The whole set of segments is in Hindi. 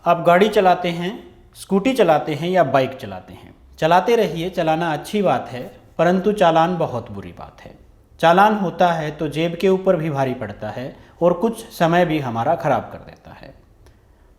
आप गाड़ी चलाते हैं, स्कूटी चलाते हैं या बाइक चलाते हैं, चलाते रहिए। चलाना अच्छी बात है, परंतु चालान बहुत बुरी बात है। चालान होता है तो जेब के ऊपर भी भारी पड़ता है और कुछ समय भी हमारा खराब कर देता है।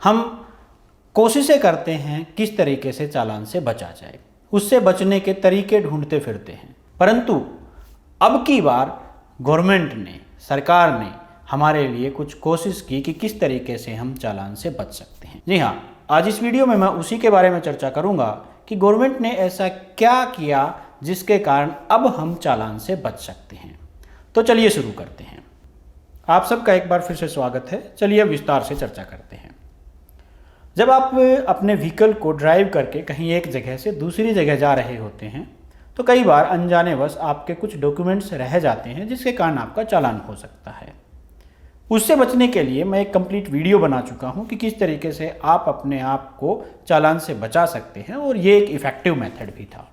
हम कोशिशें करते हैं किस तरीके से चालान से बचा जाए, उससे बचने के तरीके ढूंढते फिरते हैं, परंतु अब की बार गवर्नमेंट ने, सरकार ने हमारे लिए कुछ कोशिश की कि किस तरीके से हम चालान से बच सकते हैं। जी हाँ, आज इस वीडियो में मैं उसी के बारे में चर्चा करूंगा कि गवर्नमेंट ने ऐसा क्या किया जिसके कारण अब हम चालान से बच सकते हैं। तो चलिए शुरू करते हैं। आप सबका एक बार फिर से स्वागत है। चलिए विस्तार से चर्चा करते हैं। जब आप अपने व्हीकल को ड्राइव करके कहीं एक जगह से दूसरी जगह जा रहे होते हैं तो कई बार अनजानेवश आपके कुछ डॉक्यूमेंट्स रह जाते हैं जिसके कारण आपका चालान हो सकता है। उससे बचने के लिए मैं एक कंप्लीट वीडियो बना चुका हूं कि किस तरीके से आप अपने आप को चालान से बचा सकते हैं, और ये एक इफेक्टिव मेथड भी था।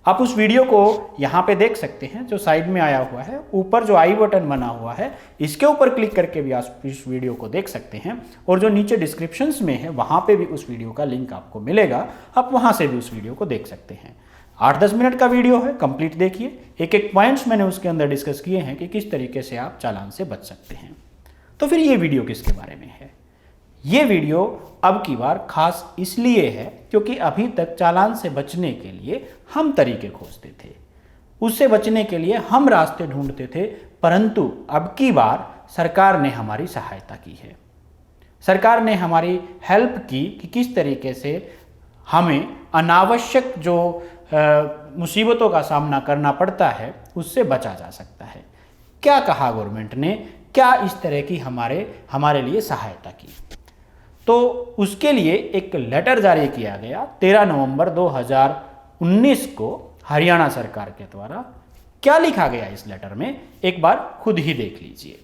आप उस वीडियो को यहाँ पे देख सकते हैं, जो साइड में आया हुआ है, ऊपर जो आई बटन बना हुआ है इसके ऊपर क्लिक करके भी आप इस वीडियो को देख सकते हैं, और जो नीचे डिस्क्रिप्शंस में है वहाँ पे भी उस वीडियो का लिंक आपको मिलेगा। आप वहाँ से भी उस वीडियो को देख सकते हैं। 8-10 मिनट का वीडियो है, कंप्लीट देखिए। एक एक पॉइंट्स मैंने उसके अंदर डिस्कस किए हैं कि किस तरीके से आप चालान से बच सकते हैं। तो फिर ये वीडियो किसके बारे में है? ये वीडियो अब की बार खास इसलिए है क्योंकि अभी तक चालान से बचने के लिए हम तरीके खोजते थे, उससे बचने के लिए हम रास्ते ढूंढते थे, परंतु अब की बार सरकार ने हमारी सहायता की है। सरकार ने हमारी हेल्प की कि किस तरीके से हमें अनावश्यक जो मुसीबतों का सामना करना पड़ता है उससे बचा जा सकता है। क्या कहा गवर्नमेंट ने, क्या इस तरह की हमारे लिए सहायता की? तो उसके लिए एक लेटर जारी किया गया 13 नवंबर 2019 को हरियाणा सरकार के द्वारा। क्या लिखा गया इस लेटर में, एक बार खुद ही देख लीजिए।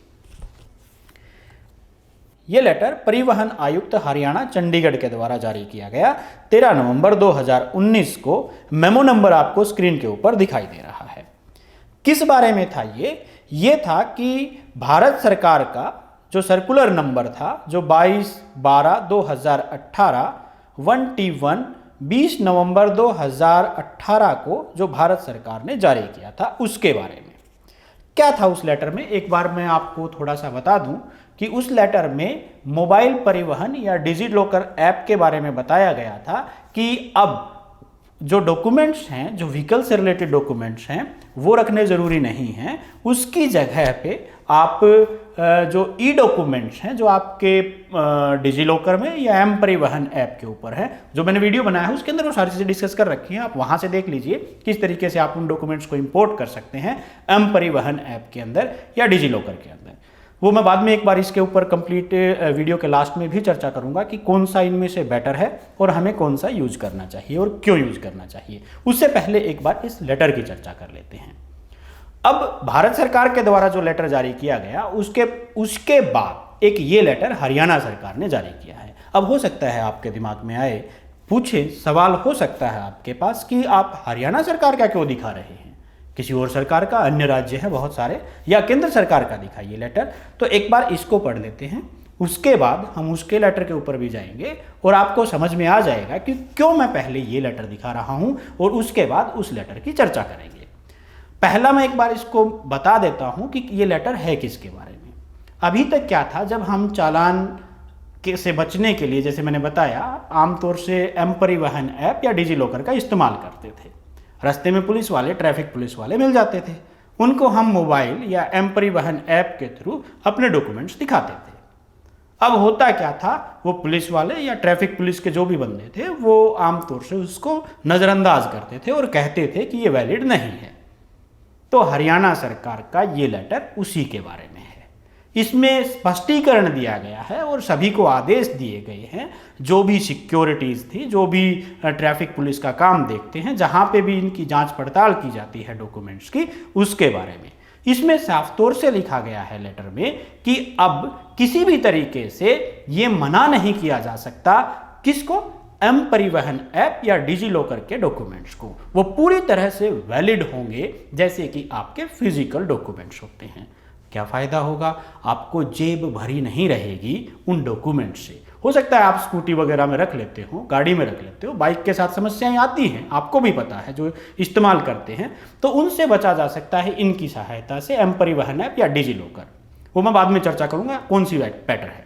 यह लेटर परिवहन आयुक्त हरियाणा चंडीगढ़ के द्वारा जारी किया गया 13 नवंबर 2019 को। मेमो नंबर आपको स्क्रीन के ऊपर दिखाई दे रहा है। किस बारे में था ये था कि भारत सरकार का जो सर्कुलर नंबर था, जो 22/12/2018 1T1 20 नवंबर 2018 को जो भारत सरकार ने जारी किया था, उसके बारे में। क्या था उस लेटर में, एक बार मैं आपको थोड़ा सा बता दूं कि उस लेटर में मोबाइल परिवहन या डिजी लॉकर ऐप के बारे में बताया गया था कि अब जो डॉक्यूमेंट्स हैं, जो व्हीकल से रिलेटेड डॉक्यूमेंट्स हैं, वो रखने ज़रूरी नहीं हैं। उसकी जगह पे आप जो ई डॉक्यूमेंट्स हैं, जो आपके डिजी लॉकर में या एम परिवहन ऐप के ऊपर है, जो मैंने वीडियो बनाया है उसके अंदर वो सारी चीज़ें डिस्कस कर रखी हैं। आप वहाँ से देख लीजिए किस तरीके से आप उन डॉक्यूमेंट्स को इंपोर्ट कर सकते हैं एम परिवहन ऐप के अंदर या डिजी लॉकर के अंदर। वो मैं बाद में एक बार इसके ऊपर कंप्लीट वीडियो के लास्ट में भी चर्चा करूंगा कि कौन सा इनमें से बेटर है और हमें कौन सा यूज करना चाहिए और क्यों यूज करना चाहिए। उससे पहले एक बार इस लेटर की चर्चा कर लेते हैं। अब भारत सरकार के द्वारा जो लेटर जारी किया गया उसके बाद एक ये लेटर हरियाणा सरकार ने जारी किया है। अब हो सकता है आपके दिमाग में आए, पूछे, सवाल हो सकता है आपके पास कि आप हरियाणा सरकार का क्यों दिखा रहे हैं, किसी और सरकार का, अन्य राज्य हैं बहुत सारे, या केंद्र सरकार का दिखाइए लेटर। तो एक बार इसको पढ़ लेते हैं, उसके बाद हम उसके लेटर के ऊपर भी जाएंगे और आपको समझ में आ जाएगा कि क्यों मैं पहले ये लेटर दिखा रहा हूं और उसके बाद उस लेटर की चर्चा करेंगे। पहला मैं एक बार इसको बता देता हूं कि ये लेटर है किसके बारे में। अभी तक क्या था, जब हम चालान से बचने के लिए, जैसे मैंने बताया, आमतौर से एम परिवहन ऐप या डिजी लॉकर का इस्तेमाल करते थे। रास्ते में पुलिस वाले, ट्रैफिक पुलिस वाले मिल जाते थे, उनको हम मोबाइल या एम परिवहन ऐप के थ्रू अपने डॉक्यूमेंट्स दिखाते थे। अब होता क्या था, वो पुलिस वाले या ट्रैफिक पुलिस के जो भी बंदे थे वो आमतौर से उसको नज़रअंदाज करते थे और कहते थे कि ये वैलिड नहीं है। तो हरियाणा सरकार का ये लेटर उसी के बारे में है। इसमें स्पष्टीकरण दिया गया है और सभी को आदेश दिए गए हैं, जो भी सिक्योरिटीज़ थी, जो भी ट्रैफिक पुलिस का काम देखते हैं, जहाँ पे भी इनकी जांच पड़ताल की जाती है डॉक्यूमेंट्स की, उसके बारे में। इसमें साफ तौर से लिखा गया है लेटर में कि अब किसी भी तरीके से ये मना नहीं किया जा सकता, किसको, एम परिवहन ऐप या डिजी लॉकर के डॉक्यूमेंट्स को। वो पूरी तरह से वैलिड होंगे जैसे कि आपके फिजिकल डॉक्यूमेंट्स होते हैं। क्या फ़ायदा होगा, आपको जेब भरी नहीं रहेगी उन डॉक्यूमेंट से, हो सकता है आप स्कूटी वगैरह में रख लेते हो, गाड़ी में रख लेते हो, बाइक के साथ समस्याएं आती हैं, आपको भी पता है जो इस्तेमाल करते हैं, तो उनसे बचा जा सकता है इनकी सहायता से, एम परिवहन ऐप या डिजी लॉकर। वो मैं बाद में चर्चा करूंगा कौन सी बेटर है।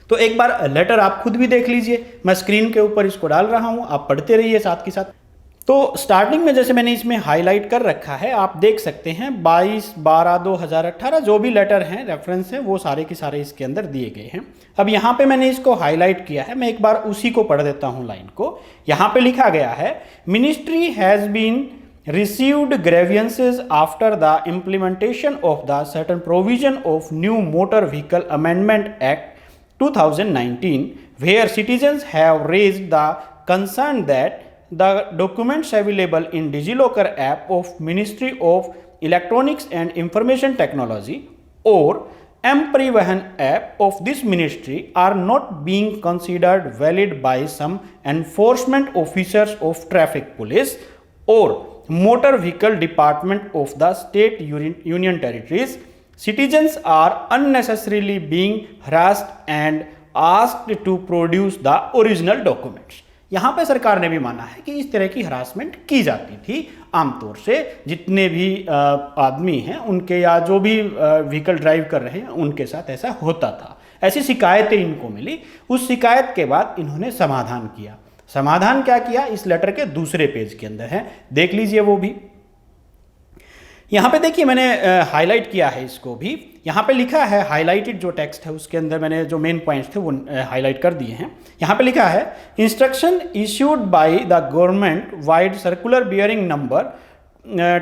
तो एक बार लेटर आप खुद भी देख लीजिए, मैं स्क्रीन के ऊपर इसको डाल रहा हूं, आप पढ़ते रहिए साथ के साथ। तो स्टार्टिंग में जैसे मैंने इसमें हाईलाइट कर रखा है, आप देख सकते हैं 22/12/2018 जो भी लेटर हैं, रेफरेंस हैं, वो सारे के सारे इसके अंदर दिए गए हैं। अब यहाँ पे मैंने इसको हाईलाइट किया है, मैं एक बार उसी को पढ़ देता हूँ लाइन को। यहाँ पे लिखा गया है, ministry has been received grievances after the implementation of the certain provision of new Motor Vehicle Amendment Act 2019, where citizens have raised the concern that the documents available in DigiLocker app of Ministry of Electronics and Information Technology or M-Parivahan app of this ministry are not being considered valid by some enforcement officers of traffic police or Motor Vehicle Department of the State Union Territories. Citizens are unnecessarily being harassed and asked to produce the original documents. यहाँ पे सरकार ने भी माना है कि इस तरह की हरासमेंट की जाती थी आमतौर से, जितने भी आदमी हैं उनके या जो भी व्हीकल ड्राइव कर रहे हैं उनके साथ ऐसा होता था। ऐसी शिकायतें इनको मिली, उस शिकायत के बाद इन्होंने समाधान किया। समाधान क्या किया इस लेटर के दूसरे पेज के अंदर है, देख लीजिए वो भी। यहाँ पे देखिए मैंने हाईलाइट किया है इसको भी, यहाँ पे लिखा है हाईलाइटेड जो टेक्स्ट है उसके अंदर मैंने जो मेन पॉइंट्स थे वो हाईलाइट कर दिए हैं। यहाँ पे लिखा है, instruction issued by the government wide circular bearing number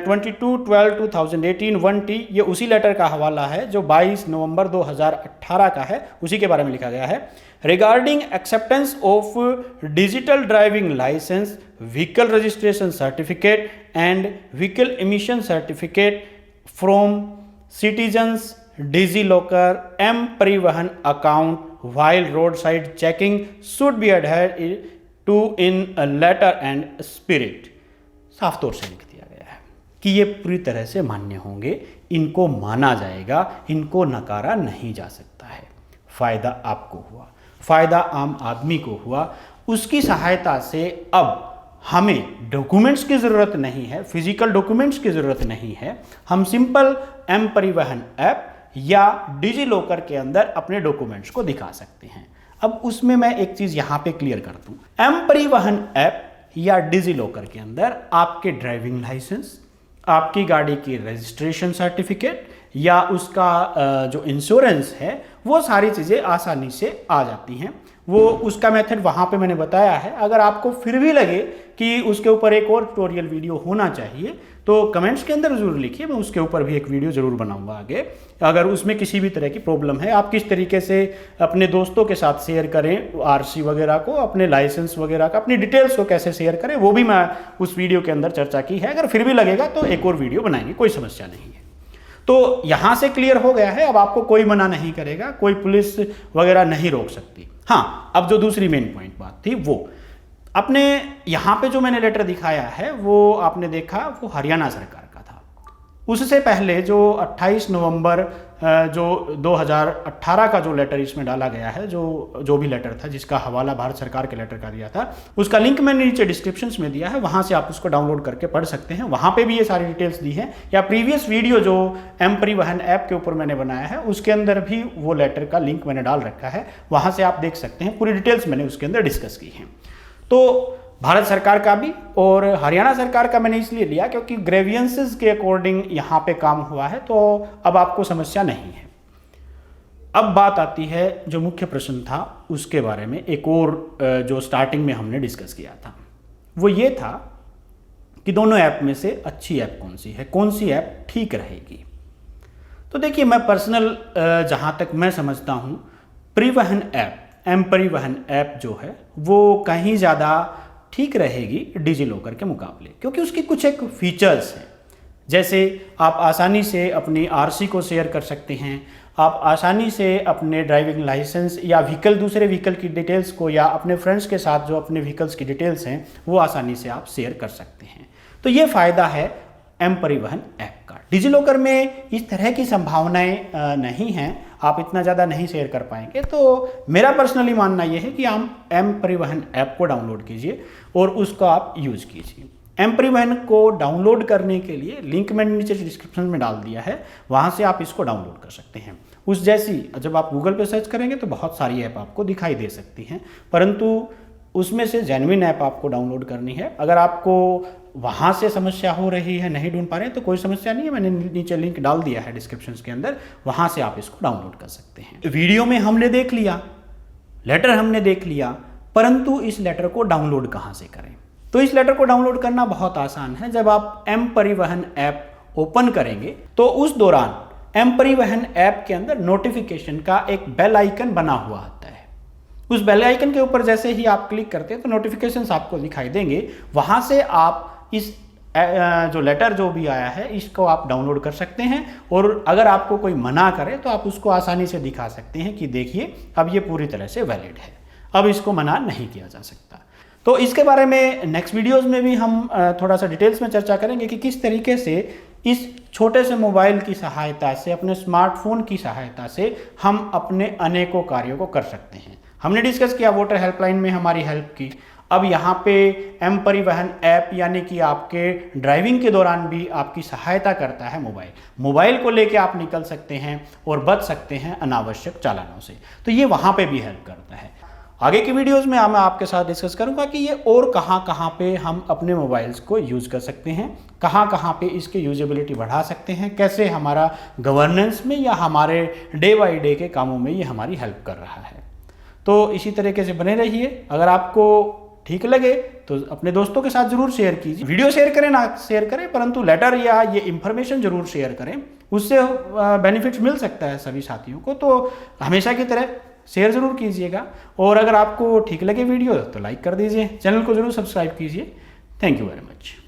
22/12/2018 1T, ये उसी लेटर का हवाला है जो 22 नवंबर 2018 का है, उसी के बारे में लिखा गया है। Regarding acceptance of digital driving licence, vehicle registration certificate and vehicle emission certificate from citizens DigiLocker M Parivahan account while roadside checking should be adhered to in a letter and spirit। साफ तौर से लिख दिया गया है कि ये पूरी तरह से मान्य होंगे, इनको माना जाएगा, इनको नकारा नहीं जा सकता है। फायदा आपको हुआ, फायदा आम आदमी को हुआ, उसकी सहायता से अब हमें डॉक्यूमेंट्स की ज़रूरत नहीं है, फिजिकल डॉक्यूमेंट्स की ज़रूरत नहीं है, हम सिंपल एम परिवहन ऐप या डिजी लॉकर के अंदर अपने डॉक्यूमेंट्स को दिखा सकते हैं। अब उसमें मैं एक चीज़ यहाँ पे क्लियर कर दूँ, एम परिवहन ऐप या डिजी लॉकर के अंदर आपके ड्राइविंग लाइसेंस, आपकी गाड़ी की रजिस्ट्रेशन सर्टिफिकेट या उसका जो इंश्योरेंस है, वो सारी चीज़ें आसानी से आ जाती हैं। वो उसका मेथड वहाँ पे मैंने बताया है। अगर आपको फिर भी लगे कि उसके ऊपर एक और ट्यूटोरियल वीडियो होना चाहिए तो कमेंट्स के अंदर ज़रूर लिखिए, मैं उसके ऊपर भी एक वीडियो ज़रूर बनाऊंगा आगे। अगर उसमें किसी भी तरह की प्रॉब्लम है, आप किस तरीके से अपने दोस्तों के साथ शेयर करें आरसी वगैरह को, अपने लाइसेंस वगैरह का, अपनी डिटेल्स को कैसे शेयर करें, वो भी मैं उस वीडियो के अंदर चर्चा की है। अगर फिर भी लगेगा तो एक और वीडियो बनाएंगे, कोई समस्या नहीं है। तो यहाँ से क्लियर हो गया है, अब आपको कोई मना नहीं करेगा, कोई पुलिस वगैरह नहीं रोक सकती। हाँ, अब जो दूसरी मेन पॉइंट बात थी वो अपने यहाँ पे जो मैंने लेटर दिखाया है वो आपने देखा वो हरियाणा सरकार का था। उससे पहले जो 28 नवंबर जो 2018 का जो लेटर इसमें डाला गया है, जो भी लेटर था जिसका हवाला भारत सरकार के लेटर का दिया था, उसका लिंक मैंने नीचे डिस्क्रिप्शन में दिया है, वहाँ से आप उसको डाउनलोड करके पढ़ सकते हैं। वहाँ पे भी ये सारी डिटेल्स दी हैं, या प्रीवियस वीडियो जो एम परिवहन ऐप के ऊपर मैंने बनाया है उसके अंदर भी वो लेटर का लिंक मैंने डाल रखा है, वहाँ से आप देख सकते हैं। पूरी डिटेल्स मैंने उसके अंदर डिस्कस की हैं। तो भारत सरकार का भी और हरियाणा सरकार का मैंने इसलिए लिया क्योंकि ग्रेवियंसेस के अकॉर्डिंग यहाँ पे काम हुआ है, तो अब आपको समस्या नहीं है। अब बात आती है जो मुख्य प्रश्न था उसके बारे में, एक और जो स्टार्टिंग में हमने डिस्कस किया था वो ये था कि दोनों ऐप में से अच्छी ऐप कौन सी है, कौन सी ऐप ठीक रहेगी। तो देखिए, मैं पर्सनल जहाँ तक मैं समझता हूँ, परिवहन ऐप, एम परिवहन ऐप जो है वो कहीं ज़्यादा ठीक रहेगी डिजी लॉकर के मुकाबले, क्योंकि उसकी कुछ एक फीचर्स हैं। जैसे आप आसानी से अपनी आरसी को शेयर कर सकते हैं, आप आसानी से अपने ड्राइविंग लाइसेंस या दूसरे व्हीकल की डिटेल्स को, या अपने फ्रेंड्स के साथ जो अपने व्हीकल्स की डिटेल्स हैं वो आसानी से आप शेयर कर सकते हैं। तो ये फ़ायदा है एम परिवहन ऐप का। डिजी लॉकर में इस तरह की संभावनाएं नहीं हैं। आप इतना ज़्यादा नहीं शेयर कर पाएंगे। तो मेरा पर्सनली मानना यह है कि आप एम परिवहन ऐप को डाउनलोड कीजिए और उसको आप यूज़ कीजिए। एम परिवहन को डाउनलोड करने के लिए लिंक मैंने नीचे डिस्क्रिप्शन में डाल दिया है, वहाँ से आप इसको डाउनलोड कर सकते हैं। उस जैसी जब आप गूगल पे सर्च करेंगे तो बहुत सारी ऐप आपको दिखाई दे सकती हैं, परंतु उसमें से जेन्युइन ऐप आपको डाउनलोड करनी है। अगर आपको वहाँ से समस्या हो रही है, नहीं ढूंढ पा रहे हैं, तो कोई समस्या नहीं है, मैंने नीचे लिंक डाल दिया है डिस्क्रिप्शन के अंदर, वहाँ से आप इसको डाउनलोड कर सकते हैं। वीडियो में हमने देख लिया, लेटर हमने देख लिया, परंतु इस लेटर को डाउनलोड कहाँ से करें? तो इस लेटर को डाउनलोड करना बहुत आसान है। जब आप एम परिवहन ऐप ओपन करेंगे तो उस दौरान एम परिवहन ऐप के अंदर नोटिफिकेशन का एक बेल आइकन बना हुआ आता है। उस बेल आइकन के ऊपर जैसे ही आप क्लिक करते हैं तो नोटिफिकेशंस आपको दिखाई देंगे। वहाँ से आप इस जो लेटर जो भी आया है इसको आप डाउनलोड कर सकते हैं, और अगर आपको कोई मना करे तो आप उसको आसानी से दिखा सकते हैं कि देखिए अब ये पूरी तरह से वैलिड है, अब इसको मना नहीं किया जा सकता। तो इसके बारे में नेक्स्ट वीडियोस में भी हम थोड़ा सा डिटेल्स में चर्चा करेंगे कि किस तरीके से इस छोटे से मोबाइल की सहायता से, अपने स्मार्टफोन की सहायता से हम अपने अनेकों कार्यों को कर सकते हैं। हमने डिस्कस किया वोटर हेल्पलाइन में हमारी हेल्प की। अब यहाँ पे एम परिवहन ऐप यानी कि आपके ड्राइविंग के दौरान भी आपकी सहायता करता है मोबाइल को लेके आप निकल सकते हैं और बच सकते हैं अनावश्यक चालानों से। तो ये वहाँ पे भी हेल्प करता है। आगे की वीडियोस में मैं आपके साथ डिस्कस करूंगा कि ये और कहाँ पे हम अपने मोबाइल्स को यूज़ कर सकते हैं, कहाँ पे इसके यूजेबिलिटी बढ़ा सकते हैं, कैसे हमारा गवर्नेंस में या हमारे डे बाई डे के कामों में ये हमारी हेल्प कर रहा है। तो इसी तरीके से बने रहिए। अगर आपको ठीक लगे तो अपने दोस्तों के साथ जरूर शेयर कीजिए। वीडियो शेयर करें ना शेयर करें, परंतु लेटर या ये इंफॉर्मेशन जरूर शेयर करें, उससे बेनिफिट्स मिल सकता है सभी साथियों को। तो हमेशा की तरह शेयर जरूर कीजिएगा, और अगर आपको ठीक लगे वीडियो तो लाइक कर दीजिए, चैनल को जरूर सब्सक्राइब कीजिए। Thank you very much.